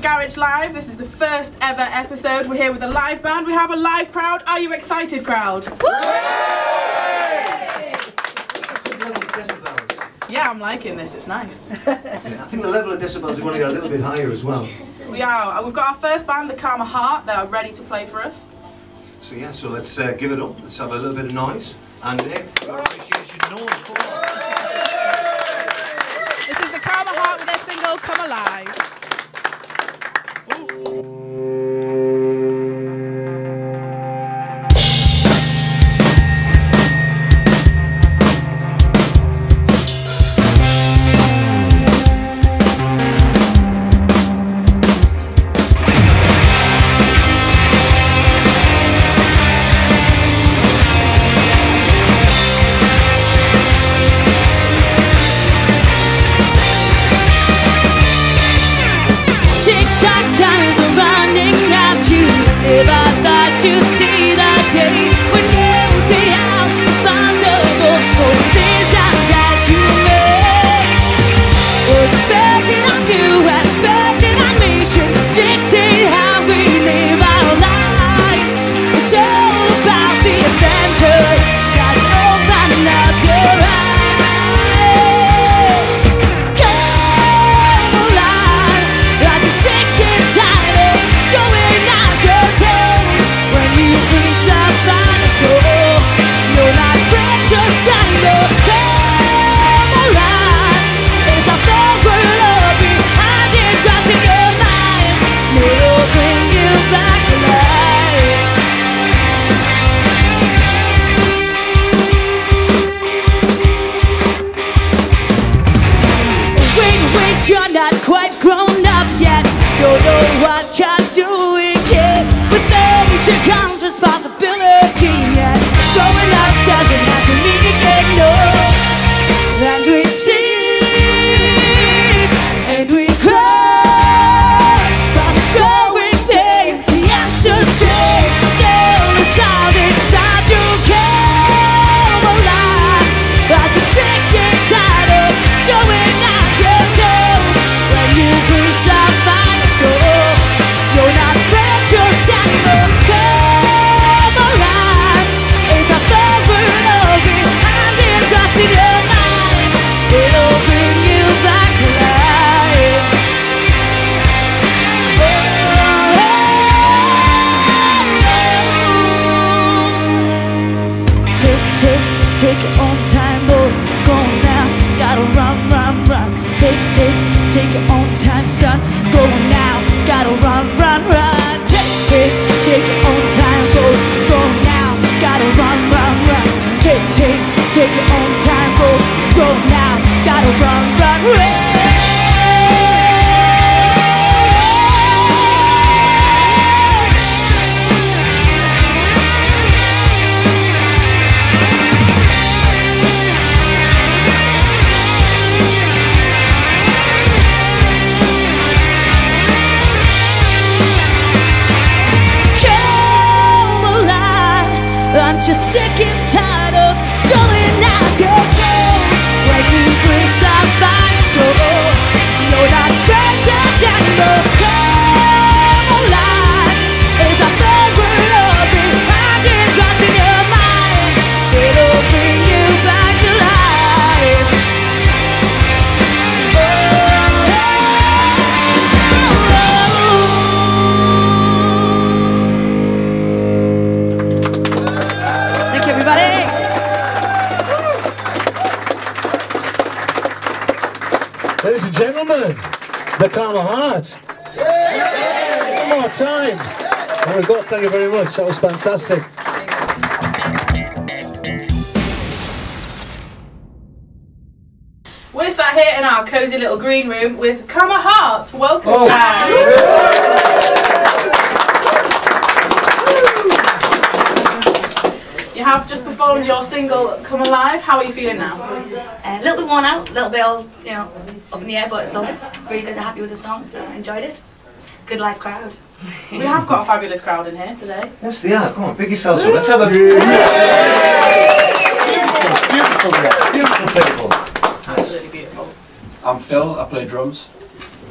Garage Live. This is the first ever episode. We're here with a live band. We have a live crowd. Are you excited, crowd? Yeah, I'm liking this. It's nice. I think the level of decibels are going to get a little bit higher as well. We are. We've got our first band, the Karma Heart. They are ready to play for us. So yeah, so let's give it up. Let's have a little bit of noise. And Nick, your appreciation noise. This is the Karma Heart with their single, Come Alive. You'd see that day when you would be out responsible for the decisions that you make. Well, expected on you and expected on me should dictate how we live our life. It's all about the adventure that's opening up your eyes. Come alive, I'm just sick and tired of going out to town. When you reach the final shore, you're not precious anymore. Come alive, it's a thought we're all behind. It's got to your mind, it'll bring you back to life. Wait, you're not quite grown up yet. Don't know what you're doing yet. With age comes responsibility, and growing up doesn't have to mean you get no. And we see, and we cry from this growing pain. The answer's take down the child inside you. Come alive, I'm just sick and tired of going out to go. When you reach the final shore, you're not precious anymore. Come alive, it's a third word of it, and it's got to your mind. It'll bring you back to life. Take your own time, boy. Go now, gotta run. Take your own time, son. Go now, gotta run. Take your own time, boy. Go now, gotta run. Take your own time, boy. Go now, gotta run. I'm just sick and tired of going out to town. When you reach the final shore, you're not precious anymore. Come alive, it's a third word of it, and it's got in your mind. It'll bring you back to life. Thank you, everybody. Ladies and gentlemen, the Karma Heart. One more time. There we go, thank you very much, that was fantastic. We're sat here in our cosy little green room with Karma Heart. Welcome, guys. You have just performed your single, Come Alive. How are you feeling now? A little bit worn out, a little bit all, up in the air, but it's all really good. Happy with the song, so I enjoyed it. Good live crowd. We have got a fabulous crowd in here today. Yes, they are. Come on, pick yourselves up. Let's have a beautiful people. Absolutely beautiful. I'm Phil, I play drums.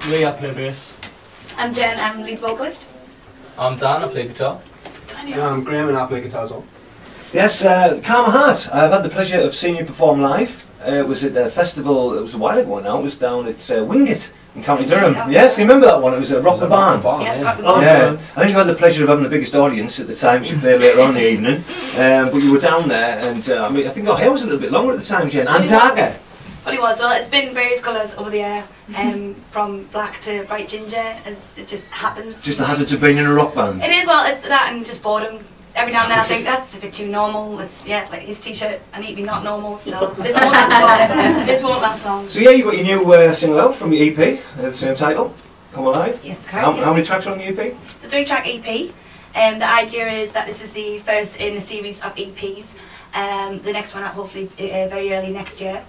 Lee, I play bass. I'm Jen, I'm lead vocalist. I'm Dan, I play guitar. I'm Graham and I play guitar as well. Yes, Karma Heart. I've had the pleasure of seeing you perform live. It was at a festival, it was a while ago now, it was down at Wingate in County Durham. Yes, you remember that one? It was Rock the Barn. Yes, yeah. Rock the Barn. Yeah, I think you had the pleasure of having the biggest audience at the time, which you played later on in the evening. But you were down there, and I mean, I think your hair was a little bit longer at the time, Jen, and darker. Well, it was. Well, it's been various colours over the year, from black to bright ginger, as it just happens. Just the hazards of being in a rock band. It is, well, it's that and just boredom. Every now and then I think that's a bit too normal. It's, yeah, like his t-shirt, I need to be not normal, so this won't last long. This won't last long. So yeah, you got your new single out from your EP, the same title, Come Alive. Yes, correct. How many tracks are on the EP? It's a 3-track EP. The idea is that this is the first in a series of EPs. The next one out hopefully very early next year.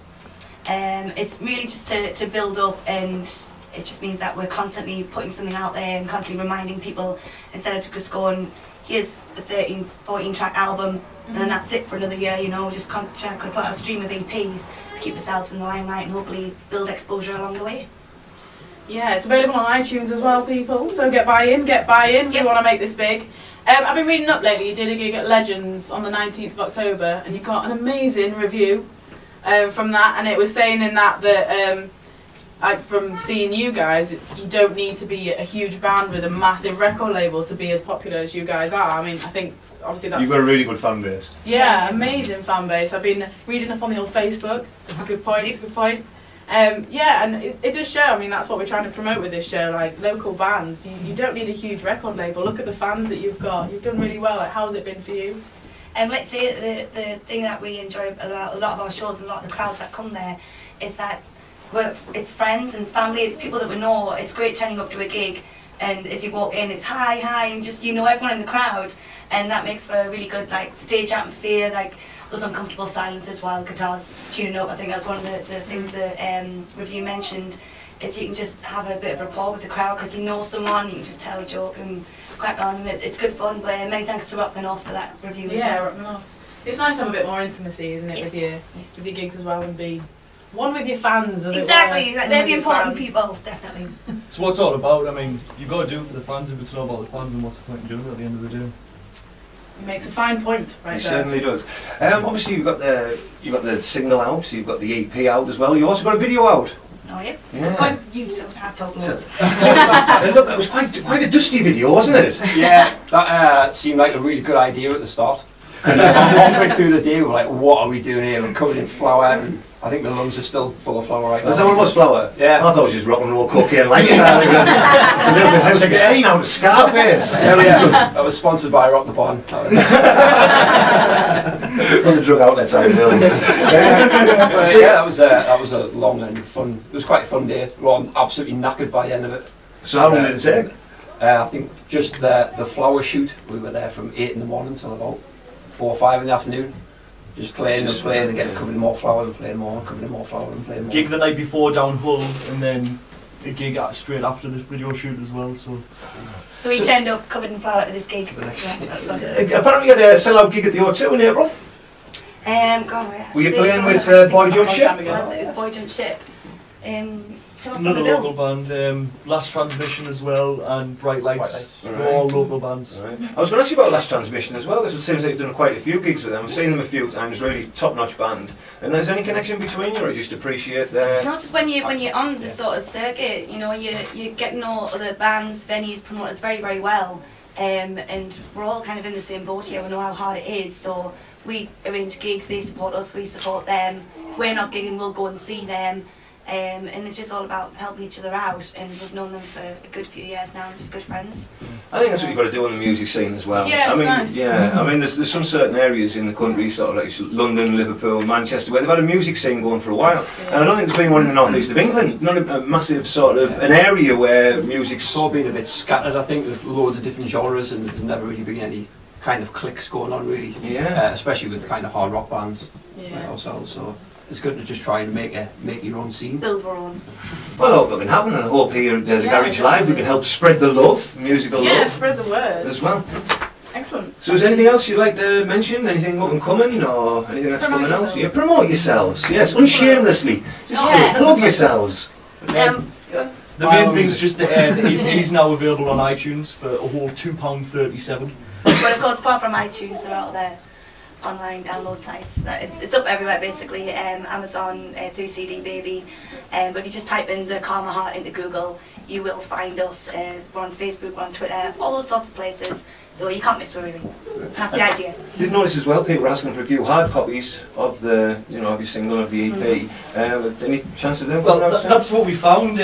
It's really just to build up, and it just means that we're constantly putting something out there and constantly reminding people, instead of just going, here's the 13, 14 track album and then that's it for another year, you know, just trying to put out a stream of EPs to keep ourselves in the limelight and hopefully build exposure along the way. Yeah, it's available on iTunes as well, people, so get buy-in, we want to make this big. I've been reading up lately, you did a gig at Legends on the 19th of October and you got an amazing review from that, and it was saying in that from seeing you guys, you don't need to be a huge band with a massive record label to be as popular as you guys are. I mean, I think obviously that's... You've got a really good fan base. Yeah, amazing fan base. I've been reading up on the old Facebook. That's a good point, yeah, and it does show. I mean, that's what we're trying to promote with this show, like local bands. You don't need a huge record label. Look at the fans that you've got. You've done really well. Like, how's it been for you? Let's say the thing that we enjoy about a lot of our shows and a lot of the crowds that come there is that it's friends and family, it's people that we know. It's great turning up to a gig, and as you walk in, it's hi, and just, you know, everyone in the crowd, and that makes for a really good like stage atmosphere, like those uncomfortable silences while guitars tuning up. I think that's one of the things that review mentioned, is you can just have a bit of rapport with the crowd because you know someone, you can just tell a joke and crack on, and it's good fun. But many thanks to Rock the North for that review. Yeah, Rock the North. It's nice to have a bit more intimacy, isn't it, Yes. with your gigs as well, and be one with your fans, as exactly, it were. They're the important people, definitely. It's what it's all about. I mean, you've got to do it for the fans. If it's not about the fans, then what's the point in doing it at the end of the day? He makes a fine point, right? He certainly does. Obviously, you've got the single out, you've got the EP out as well. You also got a video out. Oh yeah. Yeah. You don't have to talk loads. Look, it was quite a dusty video, wasn't it? Yeah, that seemed like a really good idea at the start. And halfway through the day, we were like, what are we doing here? We're covered in flour, and I think the lungs are still full of flour right now. Is that what it was, flour? Yeah. I thought it was just rock and roll cocaine lifestyle. It was like a scene out of Scarface. That was sponsored by Rock the Barn. Well, the drug outlets out in Milton. Yeah, that was a long and fun. It was quite a fun day. We were all absolutely knackered by the end of it. So how long did it take? I think just the flower shoot. We were there from 8 in the morning till about 4 or 5 in the afternoon. Just playing and playing and getting covered in more flour and playing more, covered in more flour and playing more. Gig the night before down Hull, and then a gig straight after this video shoot as well. So we turned up covered in flour to this gig. Apparently you had a sellout gig at the O2 in April. God, were you playing with Boy Jump Ship? With Boy Jump Ship. another local band, Last Transmission as well, and Bright Lights. They're all local bands. Right. I was going to ask you about Last Transmission as well. It seems like you've done quite a few gigs with them. I've seen them a few times. Really top-notch band. And is there any connection between you, or you just appreciate their? Not just when you're on the sort of circuit. You know, you get to know other bands, venues, promoters very, very well. And we're all kind of in the same boat here. We know how hard it is. So we arrange gigs. They support us. We support them. If we're not gigging, we'll go and see them. And it's just all about helping each other out, and we've known them for a good few years now, and just good friends. I think that's what you've got to do on the music scene as well. Yeah, it's nice. Yeah, I mean, there's some certain areas in the country, sort of like London, Liverpool, Manchester, where they've had a music scene going for a while. And I don't think there's been one in the northeast of England. Not a massive sort of an area where music's It's all been a bit scattered. I think there's loads of different genres, and there's never really been any kind of cliques going on, really. Yeah. Especially with kind of hard rock bands like Yeah. ourselves. So it's good to just try and make your own scene. Build our own. Well, I hope that can happen, and I hope here at the Garage Live we can help spread the love, musical Yeah, love, spread the word. as well. Excellent. So is there anything else you'd like to mention? Anything up and coming, or anything that's Promote coming out? yourselves. Yeah, promote yourselves, yes, unshamelessly. Just Yeah. plug yourselves. Go on. The main thing is just the EP is now available on iTunes for a whole £2.37. But of course, apart from iTunes, there are other online download sites. It's up everywhere basically. Amazon through CD Baby. But if you just type in the Karma Heart into Google, you will find us. We're on Facebook, we're on Twitter, all those sorts of places. So you can't miss, really. That's the idea. Did notice as well, people were asking for a few hard copies of the, of your single, of the EP. Any chance of them? Well, that's what we found.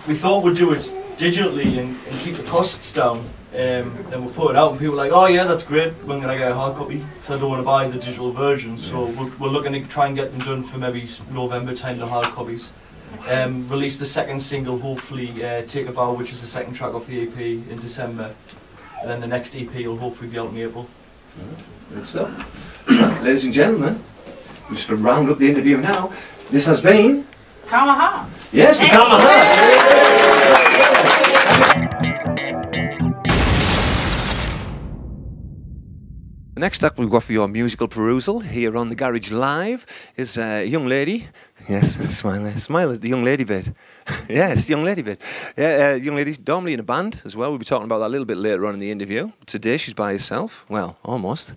We thought we'd do it digitally and keep the costs down. Then we put it out, and people were like, "Oh yeah, that's great. When can I get a hard copy?" So I don't want to buy the digital version. So we're looking to try and get them done for maybe November time, the hard copies. Release the second single, hopefully, Take a Bow, which is the second track off the EP, in December. And then the next EP will hopefully be out in April. Good stuff. Ladies and gentlemen, we're just going to round up the interview now. This has been... Karma Heart. Yes, the Karma Heart. The next up we've got for your musical perusal here on the Garage Live is a young lady. Yes, smile at the young lady bit. Yes, young lady bit. Yeah, young lady, normally in a band as well. We'll be talking about that a little bit later on in the interview. Today she's by herself. Well, almost.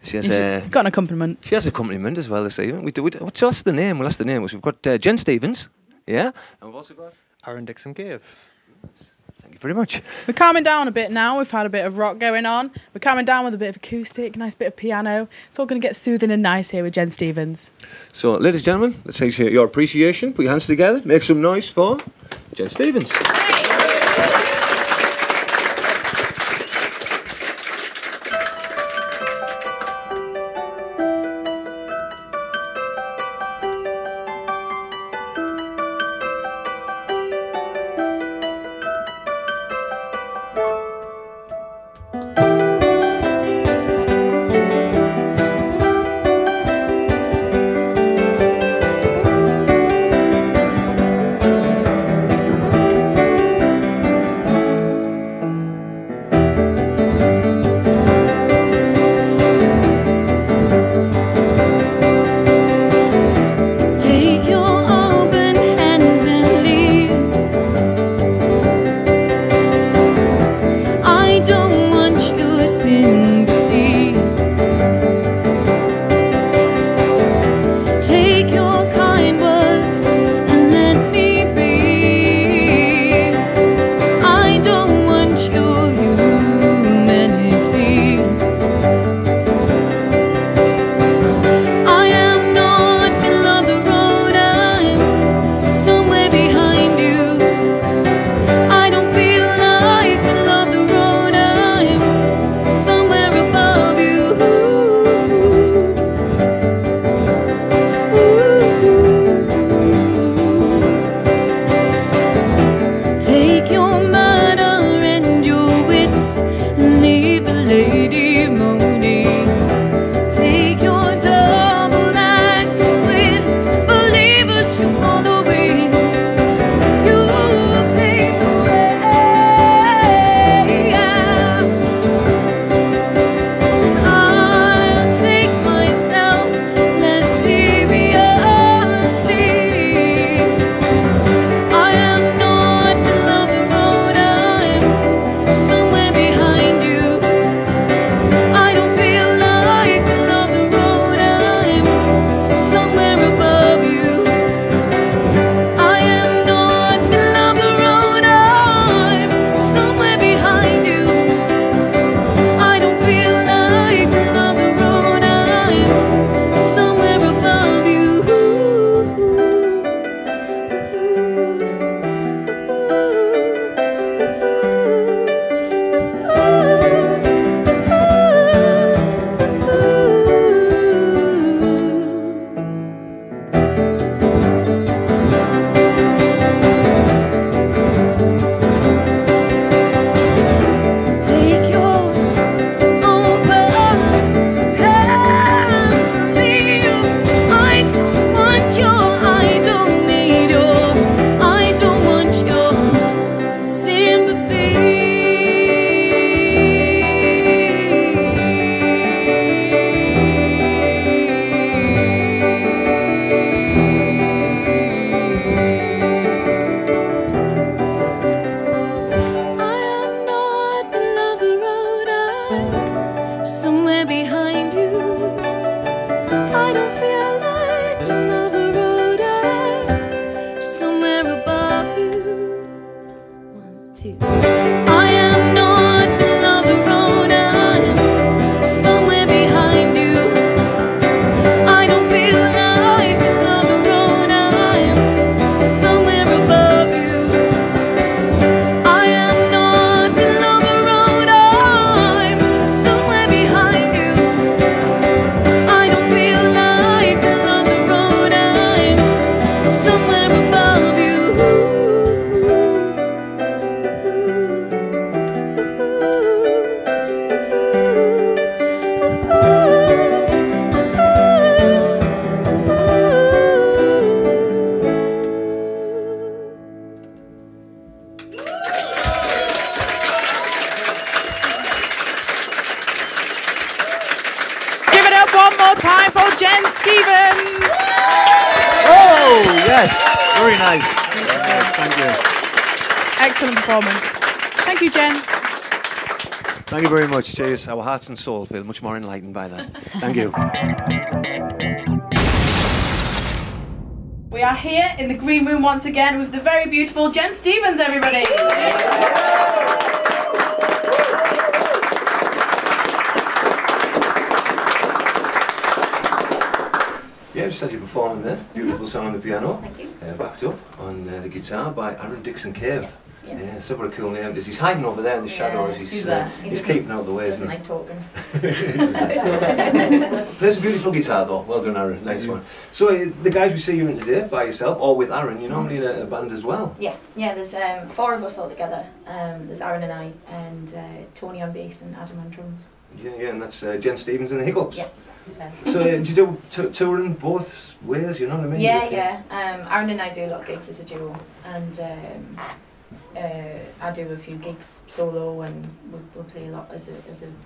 She has got an accompaniment. She has an accompaniment as well this evening. What's the name? We'll ask the name. We've got Jen Stevens. Yeah. And we've also got Aaron Dixon Cave. Thank you very much. We're calming down a bit now. We've had a bit of rock going on. We're calming down with a bit of acoustic, nice bit of piano. It's all going to get soothing and nice here with Jen Stevens. So, ladies and gentlemen, let's take your appreciation. Put your hands together. Make some noise for Jen Stevens. Jen Stevens. Oh, yes. Very nice. Thank you. Excellent performance. Thank you, Jen. Thank you very much. Cheers. Our hearts and soul feel much more enlightened by that. Thank you. We are here in the green room once again with the very beautiful Jen Stevens, everybody. Yeah, just had you performing there. Beautiful song on the piano. Thank you. Backed up on the guitar by Aaron Dixon Cave. Yeah. Yeah, super cool name. He's hiding over there in the shadows. He's there. He's keeping out of the way, Doesn't isn't he? like talking. Plays a beautiful guitar though. Well done, Aaron. Nice one. So the guys we see you in today by yourself or with Aaron, you're normally in a band as well. Yeah, there's 4 of us all together. There's Aaron and I, and Tony on bass and Adam on drums. Yeah, and that's Jen Stevens and the Hiccups. Yes. So did you do touring both ways, you know what I mean? Yeah. Aaron and I do a lot of gigs as a duo, and I do a few gigs solo, and we'll play a lot as a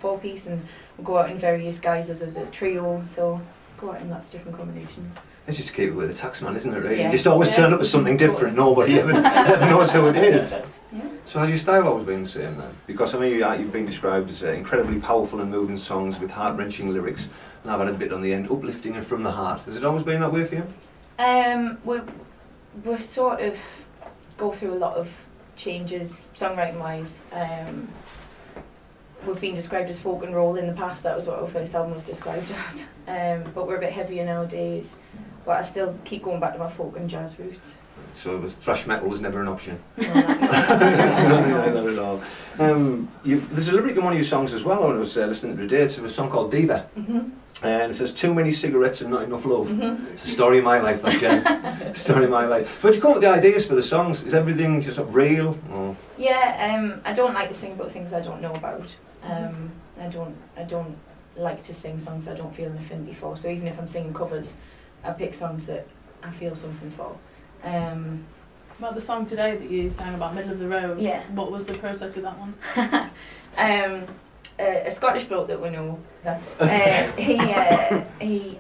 4-piece, and we'll go out in various guises as a trio, so go out in lots of different combinations. It's just to keep it with the taxman, isn't it, really? Yeah. You just always turn up as something different, nobody ever knows who it is. Yeah. So has your style always been the same then? Because I mean you've been described as incredibly powerful and moving songs with heart-wrenching lyrics, and I've had a bit on the end, uplifting and from the heart. Has it always been that way for you? We've sort of go through a lot of changes songwriting wise. We've been described as folk and roll in the past. That was what our first album was described as. But we're a bit heavier nowadays, but I still keep going back to my folk and jazz roots. So thrash metal was never an option. No, It's nothing like that at all. There's a lyric in one of your songs as well. When I was listening to it today, it's a song called Diva. And it says, too many cigarettes and not enough love. It's a story of my life, that, Jen. Story of my life. So where'd you come up with the ideas for the songs? Is everything just sort of real? Or? Yeah, I don't like to sing about things I don't know about. I don't like to sing songs I don't feel an affinity for. So even if I'm singing covers, I pick songs that I feel something for. About the song today that you sang about, Middle of the Road, Yeah. what was the process with that one? A Scottish bloke that we know, he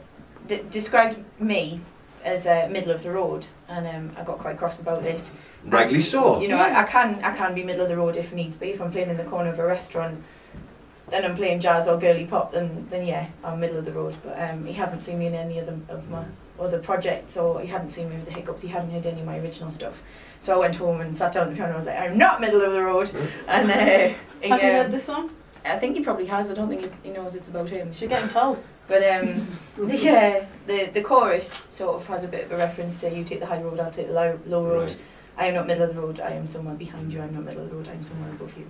described me as middle of the road, and I got quite cross about it. Rightly so. You know, I can be middle of the road if needs be. If I'm playing in the corner of a restaurant and I'm playing jazz or girly pop, then yeah, I'm middle of the road. But he hadn't seen me in any of my other projects, or he hadn't seen me with the Hiccups. He hadn't heard any of my original stuff. So I went home and sat down at the piano and I was like, I'm not middle of the road. And Has he heard this song? I think he probably has. I don't think he knows it's about him. Should get him told. But the chorus sort of has a bit of a reference to you take the high road, I'll take the low road. Right. I am not middle of the road, I am somewhere behind you. I'm not middle of the road, I am somewhere above you.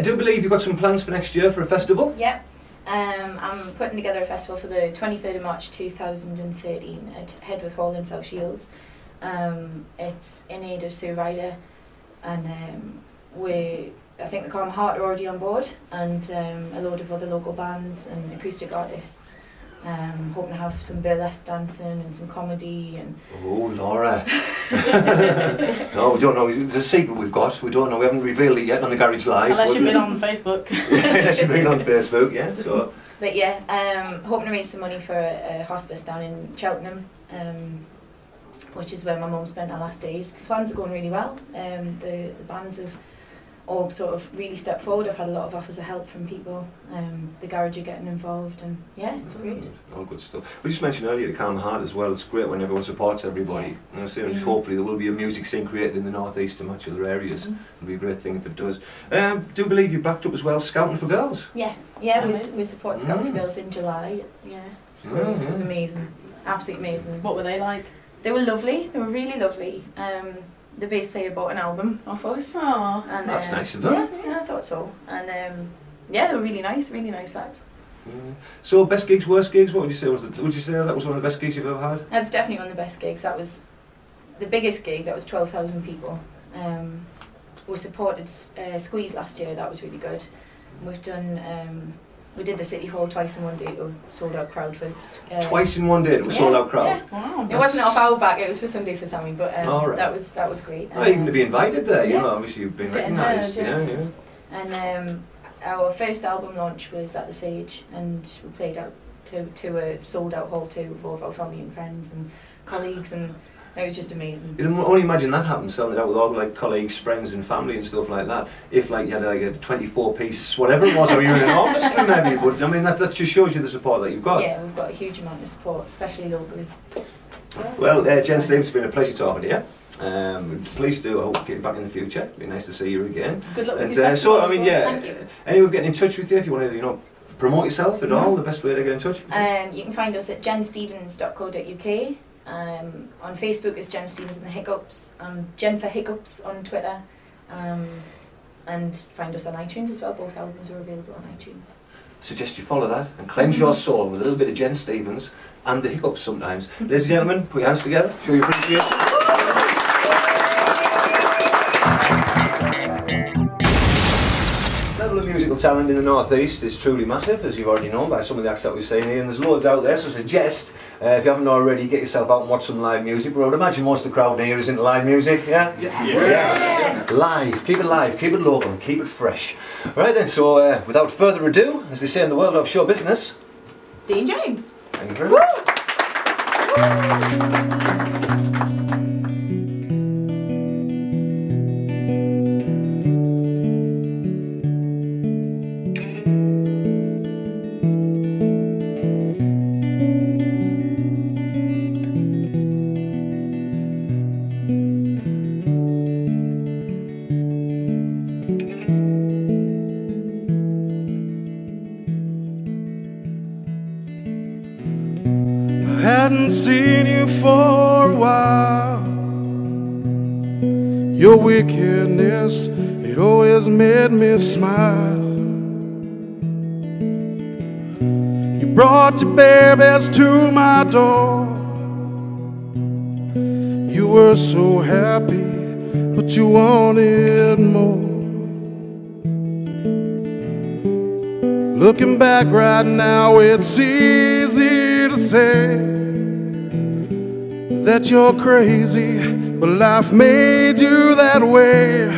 Do you believe you've got some plans for next year for a festival? Yeah. I'm putting together a festival for the 23rd of March 2013 at Headworth Hall in South Shields. It's in aid of Sue Ryder, and I think the Calm Heart are already on board, and a load of other local bands and acoustic artists. Hoping to have some burlesque dancing and some comedy and. Oh, Laura. No, we don't know. It's a secret we've got. We don't know. We haven't revealed it yet on the Garage Live. Unless you've been on Facebook. Unless you've been on Facebook, yeah. So. But yeah, hoping to raise some money for a hospice down in Cheltenham, which is where my mum spent her last days. Plans are going really well. The bands have all sort of really stepped forward. I've had a lot of offers of help from people. The garage are getting involved, and yeah, it's great. All good stuff. We just mentioned earlier the Calm Heart as well. It's great when everyone supports everybody. Yeah. And so hopefully there will be a music scene created in the northeast and much other areas. It'll be a great thing if it does. Do you believe you backed up as well Scouting for Girls? Yeah, we supported Scouting for Girls in July. Yeah, so it was amazing, absolutely amazing. What were they like? They were lovely. They were really lovely. The bass player bought an album off us. Aww. And, That's nice of them. Yeah, I thought so. And yeah, they were really nice lads. So best gigs, worst gigs, what would you say was it? Would you say that was one of the best gigs you've ever had? That's definitely one of the best gigs. That was the biggest gig. That was 12,000 people. We supported Squeeze last year. That was really good. We've done. We did the City Hall twice in one day to a sold out crowd for. Twice in one day to a sold out crowd. Yeah. Wow. It wasn't off our back. It was for Sunday for Sammy, but right. that was great. Even to be invited there, you yeah. know, obviously you've been Getting recognised. heard, Yeah. And our first album launch was at the Sage, and we played out to a sold out hall too with all of our family and friends and colleagues, and it was just amazing. You can only imagine that happens, selling it out with all like colleagues, friends and family and stuff like that. If like you had like a 24-piece, whatever it was, or you're in an orchestra maybe, but I mean that just shows you the support that you've got. Yeah, we've got a huge amount of support, especially locally. Well, Jen Stevens, it's been a pleasure talking to you. Please do, I hope to get you back in the future. It'd be nice to see you again. Good luck with And your festival so, I mean, as well. yeah, Thank you. anyone getting in touch with you if you want to, you know, promote yourself at all, the best way to get in touch? You can find us at jenstevens.co.uk. On Facebook is Jen Stevens and the Hiccups, Jennifer Hiccups on Twitter, and find us on iTunes as well. Both albums are available on iTunes. Suggest you follow that and cleanse your soul with a little bit of Jen Stevens and the Hiccups sometimes. Ladies and gentlemen, put your hands together, show you appreciate it. The level of musical talent in the North East is truly massive, as you've already known by some of the acts that we've seen here, and there's loads out there, so suggest, if you haven't already, get yourself out and watch some live music. But I would imagine most of the crowd here is into live music, yeah? Yes. Yes. Live, keep it local, and keep it fresh. Right then, so without further ado, as they say in the world of show business, Dean James. thank you very much. Hadn't seen you for a while. Your wickedness, it always made me smile. You brought your babies to my door. You were so happy, but you wanted more. Looking back right now, it's easy to say that you're crazy, but life made you that way.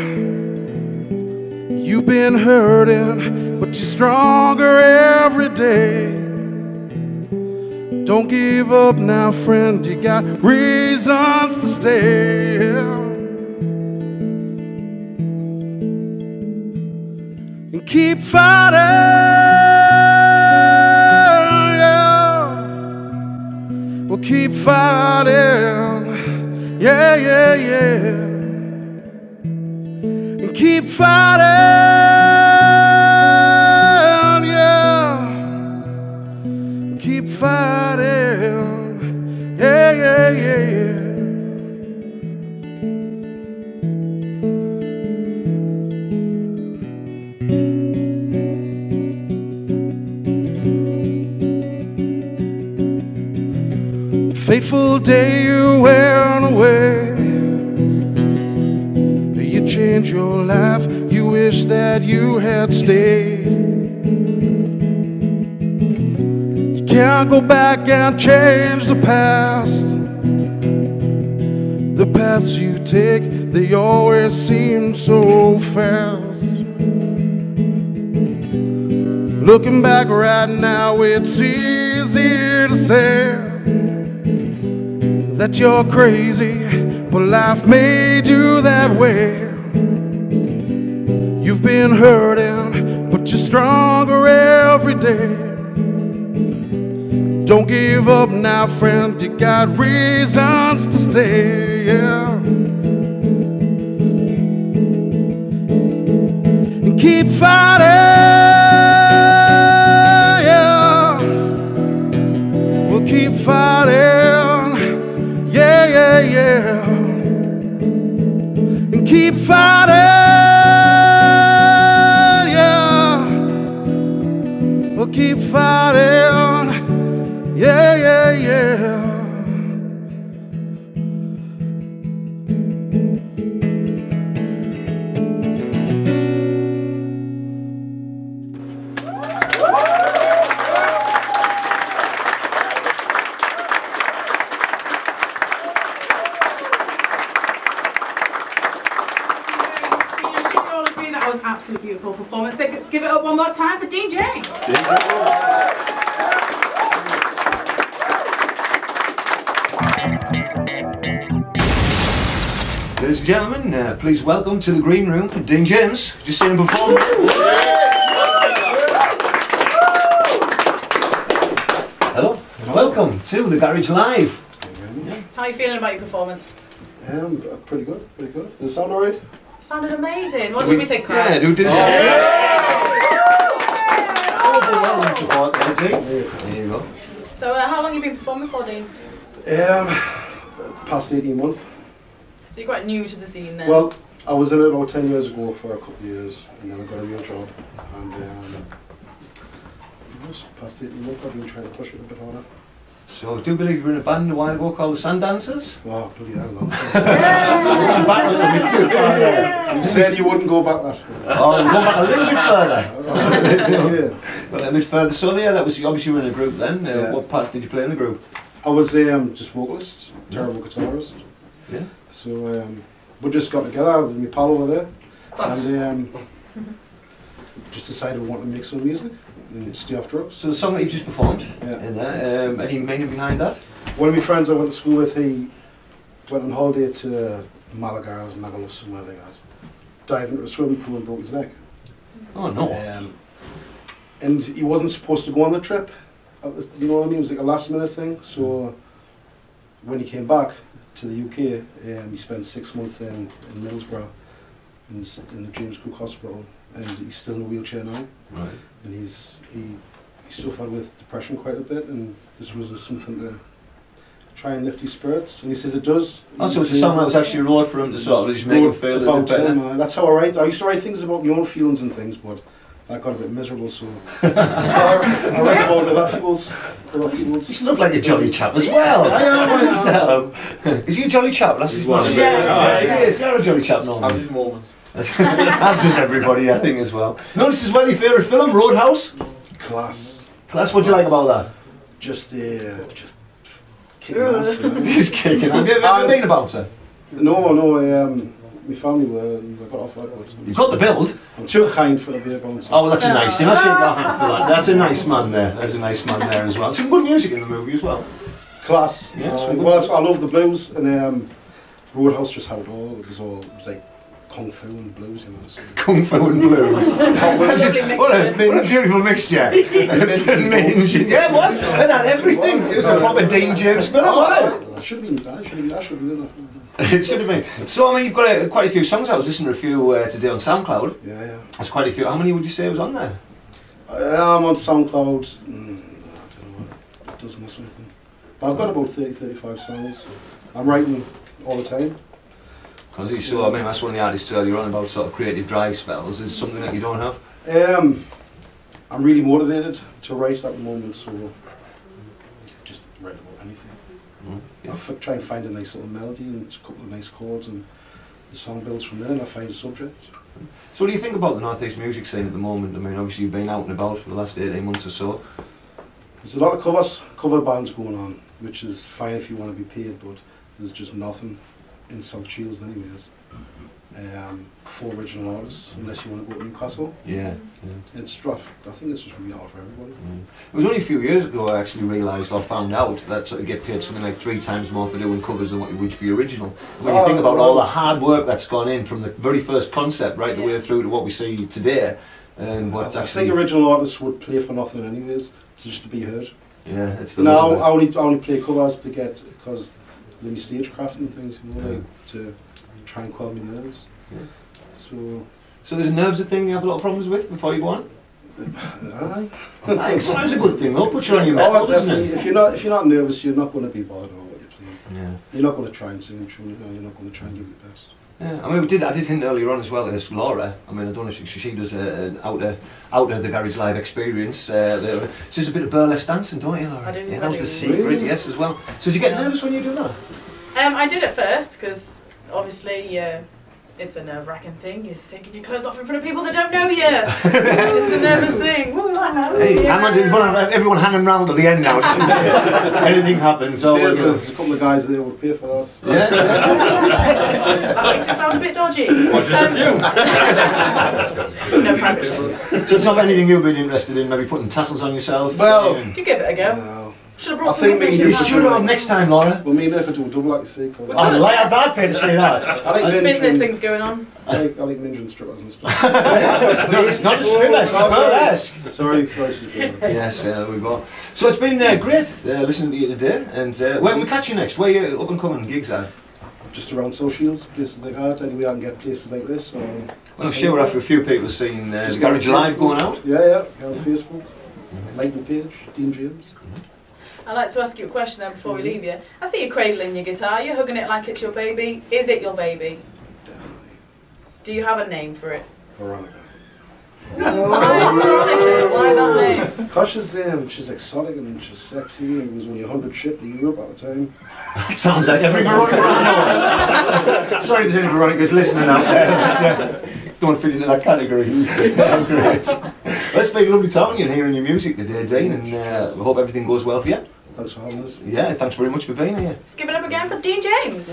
You've been hurting, but you're stronger every day. Don't give up now, friend, you got reasons to stay. And keep fighting. We'll keep fighting, yeah, yeah, yeah. And keep fighting, yeah. And keep fighting, yeah, yeah, yeah, yeah. Fateful day you went away. You changed your life, you wish that you had stayed. You can't go back and change the past. The paths you take, they always seem so fast. Looking back right now, it's easy to say that you're crazy, but life made you that way. You've been hurting, but you're stronger every day. Don't give up now, friend, you got reasons to stay, yeah. And keep fighting, yeah. We'll keep fighting. Yeah, yeah, and keep fighting, yeah. We'll keep fighting, yeah, yeah, yeah. Beautiful performance. So give it up one more time for Dean James. Ladies and gentlemen, please welcome to the green room Dean James. Just seen him perform. Hello, and welcome to the Garage Live. How are you feeling about your performance? Pretty good, pretty good. Does it sound alright? Sounded amazing. What did we think, Chris? Yeah, did it sound overwhelming support there, Dean. There you go. So, how long have you been performing for, Dean? Past 18 months. So you're quite new to the scene then? Well, I was in it about 10 years ago for a couple of years, and then I got a real job. And past 18 months, I've been trying to push it a bit harder. So, I do believe you were in a band a while ago called the Sundancers? Wow, bloody hell, no. Back a little bit too far there. You said you wouldn't go back that far. Oh, we'll go back a little bit further. Yeah. Well, a bit further. So, yeah, that was obviously you were in a group then. Yeah. What part did you play in the group? I was just vocalist, terrible guitarist. Yeah. So we just got together with my pal over there, and just decided we wanted to make some music and stay off drugs. So the song that you've just performed, Yeah. in there, any meaning behind that? One of my friends I went to school with, he went on holiday to Malaga or Magaluf, somewhere like that. Dived into a swimming pool and broke his neck. Oh no. And he wasn't supposed to go on the trip. You know what I mean? It was like a last minute thing. So when he came back to the UK, he spent 6 months in Middlesbrough in the James Cook Hospital, and he's still in a wheelchair now. Right. And he suffered with depression quite a bit, and this was something to try and lift his spirits. And he says it does. Oh, so it's a song that was actually wrote for him to sort of just make him feel a little bit better. That's how I write. I used to write things about my own feelings and things, but that got a bit miserable, so I write about other people's. You look like a jolly chap as well. I am myself. Is he a jolly chap? That's his one. Yeah. He is. You're a jolly chap, normally. Has his moments. As does everybody, I think, as well. Notice as well your favourite film, Roadhouse. Class. Class. What do you like about that? Just kicking ass. You know? He's kicking. Have you ever been a bouncer? No. My family were. I got off that. You've got the build. I'm too kind for the beer bouncer. Oh, well, that's a nice thing. I shake your hand for that. That's a nice man there. There's a nice man there as well. Some good music in the movie as well. Class. Yeah, well, I love the blues, and Roadhouse just had it all. It was like kung fu and blues, you know. So. Kung fu and blues. What a beautiful mixture. Yeah, it was. It had everything. It was a proper Dean James film, wasn't it? I should have been in it. It should have been. So, I mean, you've got quite a few songs. I was listening to a few today on SoundCloud. Yeah. That's quite a few. How many would you say was on there? I'm on SoundCloud, I don't know, a dozen or something. But I've got about 30-35 songs. I'm writing all the time. Because you saw, I mean, that's one of the artists earlier on about sort of creative dry spells. Is something that you don't have? I'm really motivated to write at the moment, so just write about anything. Yeah. I try and find a nice little melody and a couple of nice chords, and the song builds from there, and I find a subject. So what do you think about the North East music scene at the moment? I mean, obviously you've been out and about for the last 18 months or so. There's a lot of cover bands going on, which is fine if you want to be paid, but there's just nothing in South Shields anyways. For original artists, unless you want to go to Newcastle. Yeah. It's rough. I think it's just really hard for everybody. It was only a few years ago I actually realised or found out that sort of get paid something like 3 times more for doing covers than what you would for your original. And when you think about all the hard work that's gone in from the very first concept right the way through to what we see today, and what's I actually... think original artists would play for nothing anyways, just to be heard. Yeah, it's the now I only play covers to get, because when you stagecraft and things, you know, like to try and quell my nerves. Yeah. So there's nerves a thing you have a lot of problems with before you go on? Aye. I think sometimes a good thing though, put you on your mettle, doesn't it? If you're not nervous, you're not going to be bothered about what you're playing. Yeah. You're not going to try and sing a tune, you're not going to try and give your best. Yeah, I mean, I did hint earlier on as well as Laura. I mean, I don't know if she does an out of the Garage Live experience. She's a bit of burlesque dancing, don't you, Laura? I do. Yeah, that was the secret, really? yes, as well. So do you get nervous when you do that? I did at first, because obviously it's a nerve-wracking thing. You're taking your clothes off in front of people that don't know you. It's a nervous thing. Hey, hang on, we want to have everyone hanging round at the end now, just in case anything happens. So there's a couple of guys there who would pay for that. Yeah. I like to sound a bit dodgy. Or just a few. No private shows. So it's not anything you've been interested in, maybe putting tassels on yourself? Well, You give it a go. no, Should have I brought some think with me, me- You shouldn't I? should have next time, Laura. Well, me and her could do a double, like you say. 'cause I'd like I'd pay to see that. I like ninja Business and- things going on. I like ninja and strippers and stuff. No, it's not a stripper, it's a burlesque. Sorry, she's doing it. Yes, there we go. So it's been great listening to you today. And when we catch you next, where you up and coming gigs at? Just around socials, places like that. Anyway, I can get places like this. So Well, I'm sure after a few people seeing the Garage Live going out. Yeah, on Facebook. Like my page, Dean James. I'd like to ask you a question then before we leave you. I see you cradling your guitar, you're hugging it like it's your baby. Is it your baby? Definitely. Do you have a name for it? Veronica. Why Veronica? Why that name? Because she's exotic and she's sexy. It was only 100 shipped to Europe at the time. That sounds like every Veronica I know. Sorry if there's any Veronicas listening out there, but don't fit into that category. Great. Well, it's been lovely talking to you and hearing your music today, Dean, and we hope everything goes well for you. Thanks for having us. Yeah, thanks very much for being here. Let's give it up again for Dean James.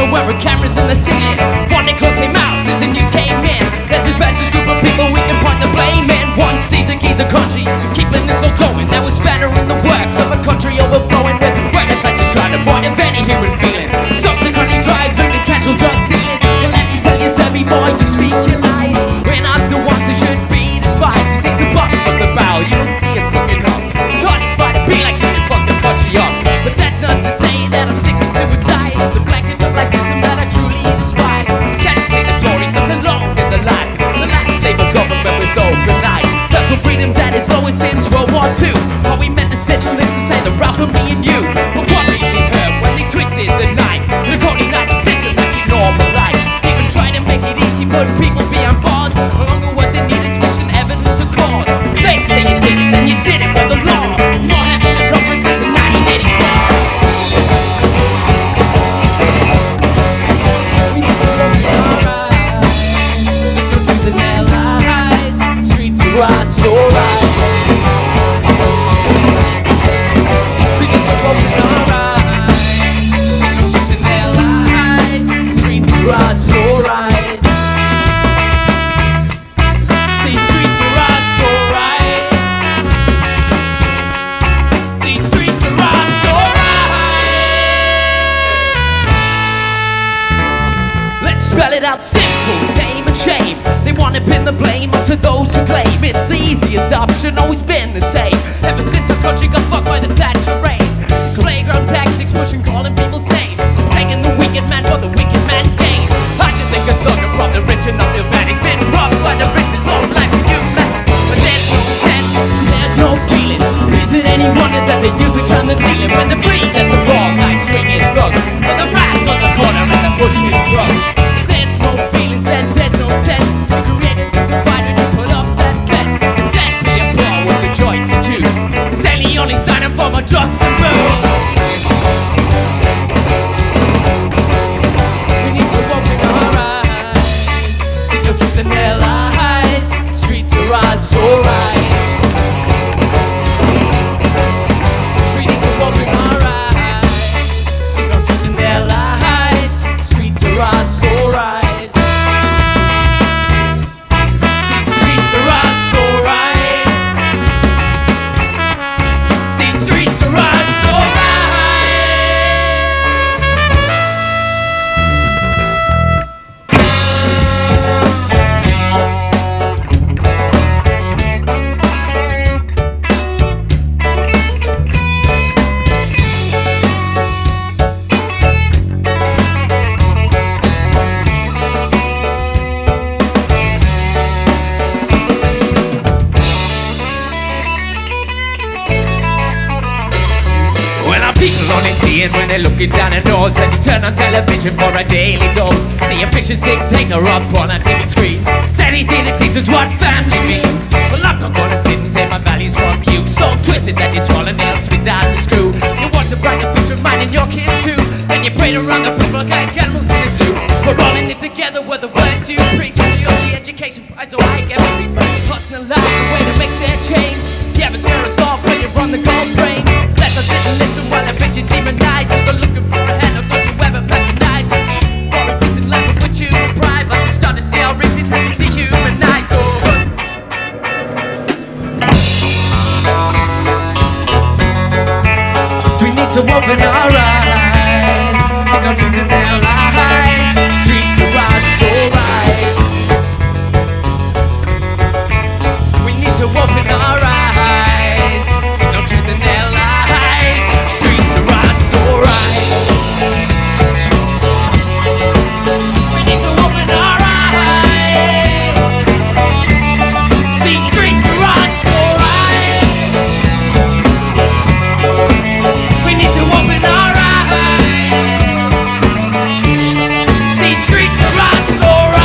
Where cameras in the ceiling, one day close him out as the news came in. There's this precious group of people we can point the blame in. One sees a keys a country, keeping this all going. That was better in the works of a country overflowing with right infections trying to avoid of any human feeling. Something the country drives with the casual drug dealing. And let me tell you, sir, before you speak your lies, we're not the ones who should be despised. You see the bottom of the barrel, you don't see us looking up. It's hard to spy to be like you and fuck the country up. But that's not to say that I'm sticking to its side. It's a blanket of racism that I truly despise. Can't you see the Tories such alone in the life? The last Labour government with open eyes. Personal freedom's at its lowest since World War II. Are we meant to sit and listen, say the route for me and you? But what really hurt when they twisted the knife? The Cody not the system like it normalized. Even trying to make it easy, put people behind bars. No longer was it needed sufficient evidence of cause. They say you did it, then you did it with the law. More heavy than references in 1984. It's alright. We need to focus our eyes. Signal to the nail eyes. Streets are right, it's alright. See, streets are right, it's alright. See, streets are right, it's alright. Let's spell it out simple, name and shame. They wanna pin the blame onto those who claim it's the easiest option, always been the same. Ever since our country got fucked by the Thatcher reign. Playground tactics, pushing, calling people's names, taking the wicked man for the wicked man's gain. I just think a thugger robbed the rich and not feel bad. He's been robbed by the rich his whole life, you man. But there's no sense, there's no feeling. Is it any wonder that they use it on the ceiling when they breathe at the raw night swinging thugs, or the rats on the corner and the bushing drugs? There's no feelings and there's no sense. You created the divide when you put up that fence. Said being poor was a choice to choose. Said he only signed up for my drugs and booze. We need to open our eyes. See no truth in their lies. Streets are right, so right. We need to open our eyes. See no truth in their lies. Streets are right, so seeing when they're looking down a nose as you turn on television for a daily dose. See a vicious dictator up on our TV screens. Said he's here to teach us what family means. Well, I'm not gonna sit and take my values from you. So twisted that you swallow nails spit out to screw. You want to brighten the future of mine and your kids too. Then you pray around the people like animals in the zoo. We're all in it together with the words you preach. The education prize so I get free. Personal life, the way to make their change. Yeah, but spare a thought when you're on the gold range. Let us sit and listen while the bitches demonize. If they're looking for a hand, or don't you ever patronize? For a decent life, I'll put you to pride. Once you start to see how rich it is, you dehumanize. So we need to open our eyes. See no truth in their lies. Streets are out so right. We need to open our eyes. See no truth in their lies. Streets are out so right. We need to open our eyes. See streets are out so right. We need to open our eyes. See streets are out so right.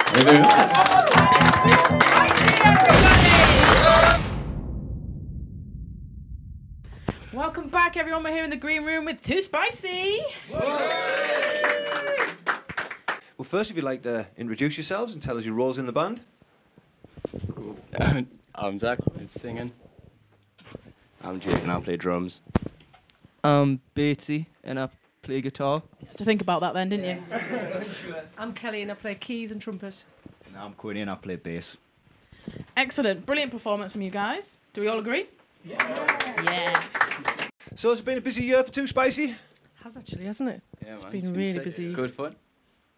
Thank you very much. Welcome back, everyone. We're here in the green room with Too Spicy. Well, first, if you'd like to introduce yourselves and tell us your roles in the band. I'm Zach, I'm singing. I'm Jake and I play drums. I'm Batesy and I play guitar. To think about that then, didn't you? I'm Kelly and I play keys and trumpet. And I'm Quinny and I play bass. Excellent. Brilliant performance from you guys. Do we all agree? Yes. So it's been a busy year for Too Spicy? Has actually, hasn't it? Yeah, It's man, been really busy. Good fun.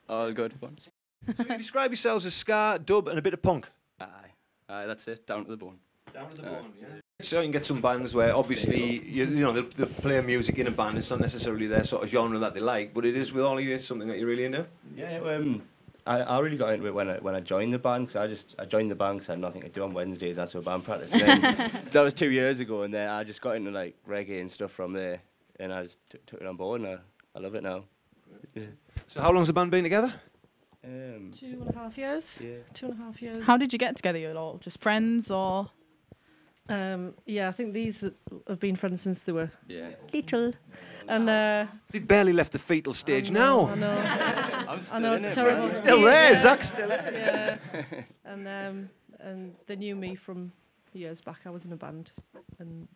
All good fun. So you describe yourselves as ska, dub and a bit of punk? Aye, that's it, down to the bone. Down to the bone, yeah. So you can get some bands where obviously, you know, they'll play music in a band. It's not necessarily their sort of genre that they like, but it is with all of you something that you're really into? Yeah, I really got into it when I joined the band, because I joined the band because I had nothing to do on Wednesdays, that's where band practice. And then, that was 2 years ago, and then I just got into like reggae and stuff from there, and I just took it on board, and I love it now. Yeah. So how long's the band been together? 2.5 years. Yeah. 2.5 years. How did you get together, you all? Just friends or? Yeah, I think these have been friends since they were little. And They've barely left the fetal stage now. I know. I'm still I know in it's it, terrible. man. Still there, Zach's still there. Yeah. And they knew me from years back. I was in a band, and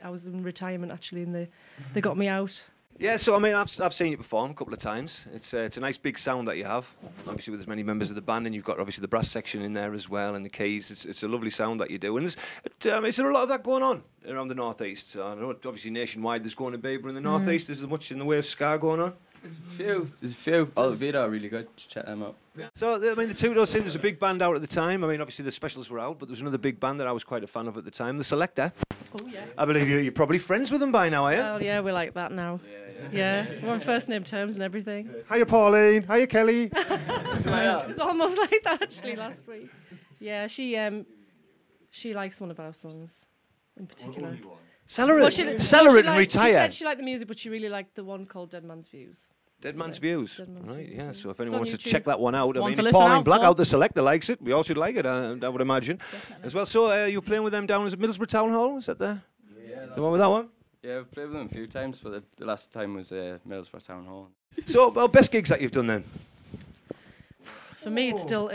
I was in retirement actually, and they got me out. Yeah, so I mean, I've seen you perform a couple of times. It's a nice big sound that you have, obviously with as many members of the band, and you've got obviously the brass section in there as well, and the keys. It's a lovely sound that you do, and is there a lot of that going on around the northeast? I know obviously nationwide there's going to be, but in the northeast is there much in the way of ska going on? There's a few. All of it are really good. Check them out. So, I mean, the Two Door Sin, there's a big band out at the time. I mean, obviously the Specials were out, but there was another big band that I was quite a fan of at the time, the Selector. Oh yes. I believe you're probably friends with them by now, are you? Well, yeah, we're like that now. Yeah, we're on first name terms and everything. Hiya, Pauline. Hiya, Kelly. It was almost like that actually last week. Yeah, she likes one of our songs in particular. Sell it and retire. She said she liked the music, but she really liked the one called Dead Man's Views. Dead Man's Views. Dead Man's Right, Views, yeah. yeah. So if It's anyone on wants to YouTube. check that one out, I One mean, to if listen Pauline out Black for. out the Selector likes it, we all should like it, I would imagine. As well. So you were playing with them down at Middlesbrough Town Hall, is that the one with that one? Yeah, I've played with them a few times, but the last time was Middlesbrough Town Hall. So, well, best gigs that you've done then? For me, it's still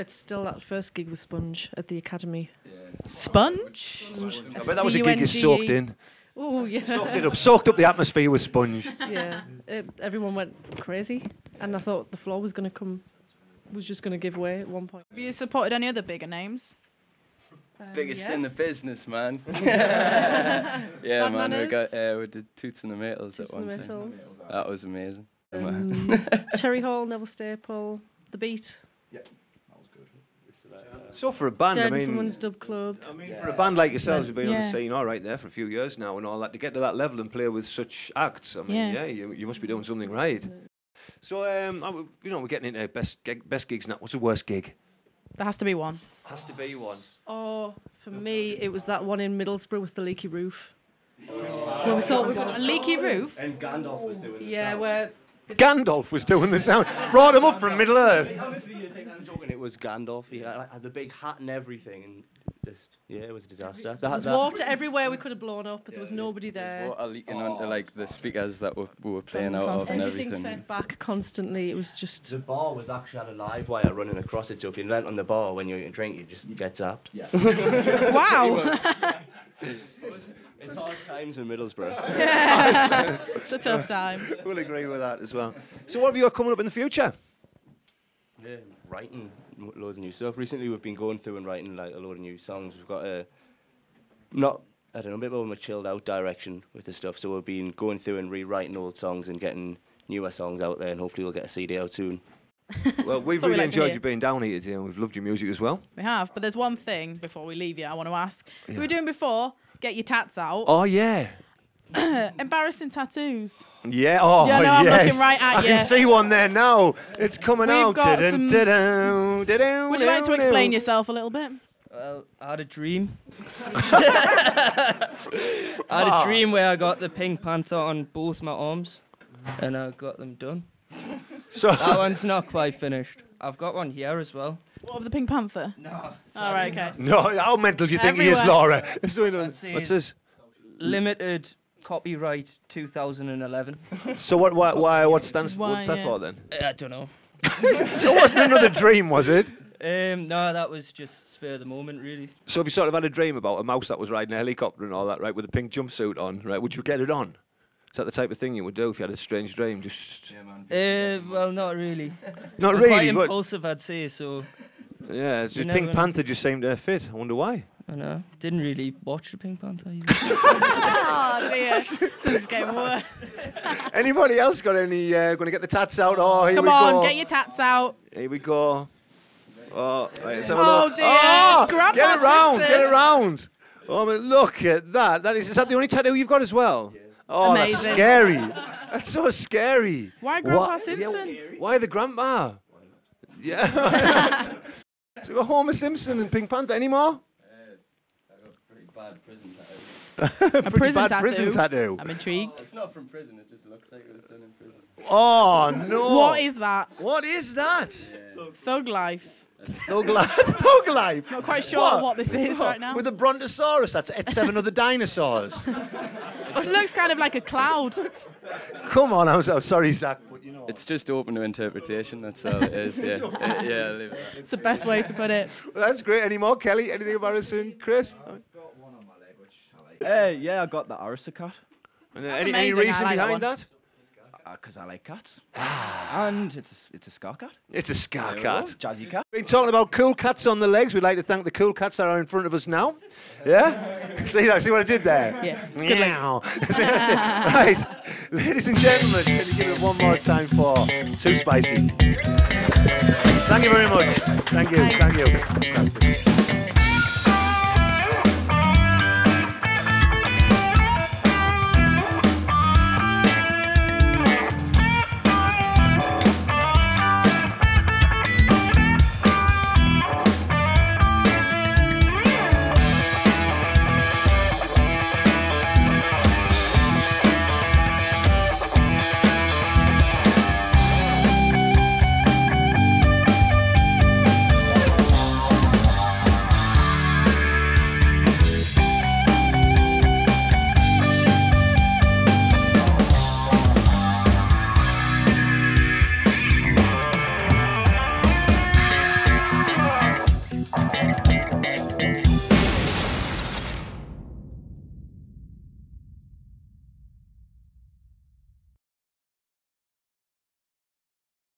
that first gig with Sponge at the Academy. Sponge? I bet that was a gig you soaked in. Oh yeah. Soaked up the atmosphere with Sponge. Yeah, everyone went crazy, and I thought the floor was just going to give way at one point. Have you supported any other bigger names? Biggest in the yes. business, man. Yeah, Bad man. Manners. We did Toots and the Maytals at Toots and one the time. Maytals. That was amazing. Terry Hall, Neville Staple, The Beat. So for a band, I mean, Gentleman's Dub Club. for a band like yourselves who've been on Yeah. the scene all right there for a few years now and all that, to get to that level and play with such acts, I mean, Yeah. you must be doing something right. So, we're getting into best gigs now. What's the worst gig? There has to be one. Has to be one. Oh, for me, it was that one in Middlesbrough with the leaky roof. Where we saw A leaky roof? And Gandalf was doing the Yeah, sound. where Gandalf was doing the sound. Brought him up from Middle Earth. Honestly, you think I'm joking? It was Gandalf. He had the big hat and everything, and just it was a disaster. there was water everywhere we could have blown up, but there was nobody there. Water leaking onto like the speakers that we were playing out of and Everything everything. fed back constantly. It was just. The bar was actually had a live wire running across it, so if you leant on the bar when you drink, you just get zapped. Yeah. Wow. It's hard times in Middlesbrough. Yeah. It's a tough time. We'll agree with that as well. So what have you got coming up in the future? Yeah, writing loads of new stuff. Recently we've been going through and writing like a load of new songs. We've got a a bit more of a chilled out direction with the stuff. So we've been going through and rewriting old songs and getting newer songs out there, and hopefully we'll get a CD out soon. Well, we've That's what we really like to enjoyed hear. you being down here today, and we've loved your music as well. We have, but there's one thing before we leave you I want to ask. Yeah. We were doing before, get your tats out. Oh yeah. Embarrassing tattoos. Yeah, oh Yeah, no, I'm yes. looking right at I you. can see one there now. It's coming We've out. got Dun, some- dun, dun, dun, dun, Would you like to dun, explain dun. yourself a little bit? Well, I had a dream. I had a dream where I got the Pink Panther on both my arms, and I got them done. So that one's not quite finished. I've got one here as well. What of the Pink Panther? No. All right, okay. No, how mental do you think he is, Everywhere. Laura? What's says this? Limited copyright 2011. So why what's that Why, for then? I don't know. It wasn't another dream, was it? No, that was just spur of the moment, really. So if you sort of had a dream about a mouse that was riding a helicopter and all that, right, with a pink jumpsuit on, right, would you get it on? Is that the type of thing you would do if you had a strange dream? Just Well, not really. Not I'm really, Quite but- impulsive, I'd say. So. yeah, it's You just never Pink know. Panther just seemed to fit. I wonder why. I know. Didn't really watch the Pink Panther either. Oh dear, this is getting worse. Anybody else got any? Going to get the tats out? Oh, here Come we on, go. get your tats out. Here we go. Oh, right, let's have a Oh, look. dear, Oh, it's Grandpa get it round, Simpson. get it round. Oh, but look at that. Is that the only tattoo you've got as well? Oh, Amazing. that's scary. That's so scary. Why Grandpa What? Simpson? Yeah, why the grandpa? Yeah. So we got Homer Simpson and Pink Panther. Any more? Pretty bad prison tattoo. A Pretty prison bad tattoo. prison tattoo. I'm intrigued. It's not from prison, it just looks like it was done in prison. Oh no. What is that? What is that? Thug life. Thug life. Thug life. Not quite sure what this is right now. With a brontosaurus, that's ate 7 other dinosaurs. It looks kind of like a cloud. Come on, I'm so sorry, Zach, but you know. It's just open to interpretation, that's all it is, yeah. Yeah, leave it. It's the best way to put it. Well, that's great. Any more, Kelly? Anything embarrassing, Chris? Yeah, I got the Aristocat. Any amazing, reason I like that behind one. that? Because I like cats. And it's a scar cat. It's a scar There we cat. go, Jazzy cat. Been talking about cool cats on the legs. We'd like to thank the cool cats that are in front of us now. Yeah? See what I did there? Yeah. Meow. See what I did? Right. Ladies and gentlemen, can you give it one more time for Too Spicy? Thank you very much. Thank you. Fantastic.